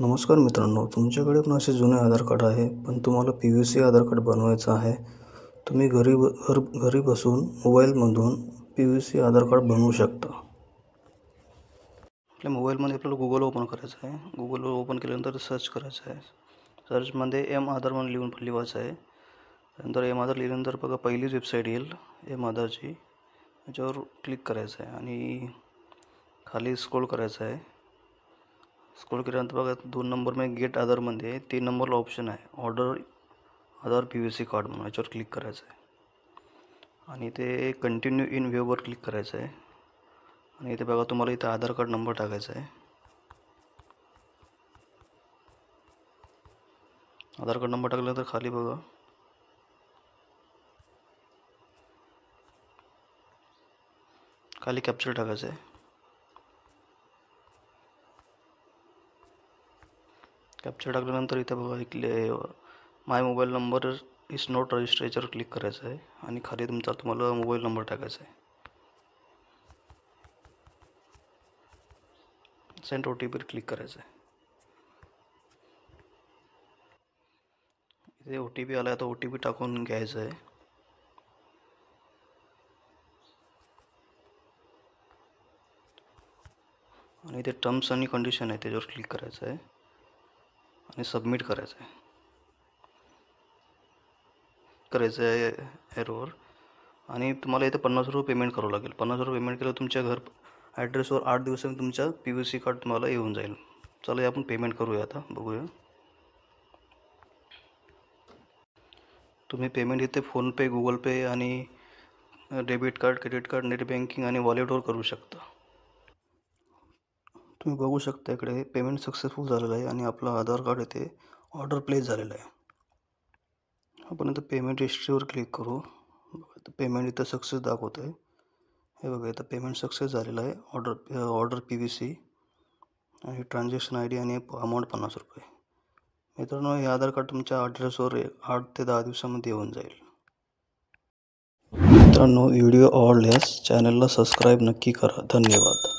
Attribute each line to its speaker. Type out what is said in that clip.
Speaker 1: नमस्कार मित्रांनो, तुमच्याकडे पण असे जुने आधार कार्ड आहे, पण तुम्हाला PVC आधार कार्ड बनवायचं आहे. तुम्ही घरी बसून मोबाईलमधून PVC आधार कार्ड बनवू शकता. आपल्या मोबाईलमध्ये आपल्याला गुगल ओपन करायचं आहे. गुगल ओपन केल्यानंतर सर्च करायचं आहे. सर्चमध्ये एम आधार म्हणून लिहायचं आहे. नंतर एम आधार लिहिल्यानंतर बघा पहिलीच वेबसाईट येईल एम आधारची. त्याच्यावर क्लिक करायचं आहे आणि खाली स्क्रोल करायचं आहे. स्क्रोल केल्यानंतर बघा 2 नंबरमध्ये गेट आधारमध्ये 3 नंबरला ऑप्शन आहे ऑर्डर आधार PVC कार्ड म्हणून. याच्यावर क्लिक करायचं आहे आणि ते कंटिन्यू इन व्ह्यूवर क्लिक करायचं आहे. आणि इथे बघा तुम्हाला इथे आधार कार्ड नंबर टाकायचा आहे. आधार कार्ड नंबर टाकल्यानंतर खाली बघा खाली कॅप्चर टाकायचं आहे. कॅप्चर टाकल्यानंतर इथे बघा my mobile number is not register याच्यावर क्लिक करायचं आहे आणि खाली तुम्हाला मोबाईल नंबर टाकायचा आहे. सेंड OTPवर क्लिक करायचं आहे. इथे OTP आला आहे, तो OTP टाकून घ्यायचा आहे. आणि इथे टर्म्स आणि कंडिशन आहे, त्याच्यावर क्लिक करायचं आहे आणि सबमिट करायचं आहे एरोवर. आणि तुम्हाला इथे 50 रुपये पेमेंट करावं लागेल. 50 रुपये पेमेंट केलं तुमच्या घर ॲड्रेसवर 8 दिवसांनी तुमच्या PVC कार्ड तुम्हाला येऊन जाईल. चला आपण पेमेंट करूया. आता बघूया. तुम्ही पेमेंट इथे फोनपे, गुगल पे आणि debit card, credit card, net banking आणि वॉलेटवर करू शकता. तुम्ही बघू शकता इकडे पेमेंट सक्सेसफुल झालेलं आहे आणि आपलं आधार कार्ड इथे ऑर्डर प्लेस झालेलं आहे. आपण इथं पेमेंट हिस्ट्रीवर क्लिक करू. बघा पेमेंट इथं सक्सेस दाखवत आहे. हे बघा इथं पेमेंट सक्सेस झालेलं आहे. ऑर्डर PVC आणि ट्रान्झॅक्शन ID आणि अमाऊंट 50 रुपये. मित्रांनो, हे आधार कार्ड तुमच्या ॲड्रेसवर 8 ते 10 दिवसामध्ये येऊन जाईल. मित्रांनो, व्हिडिओ आवडल्यास चॅनलला सबस्क्राईब नक्की करा. धन्यवाद.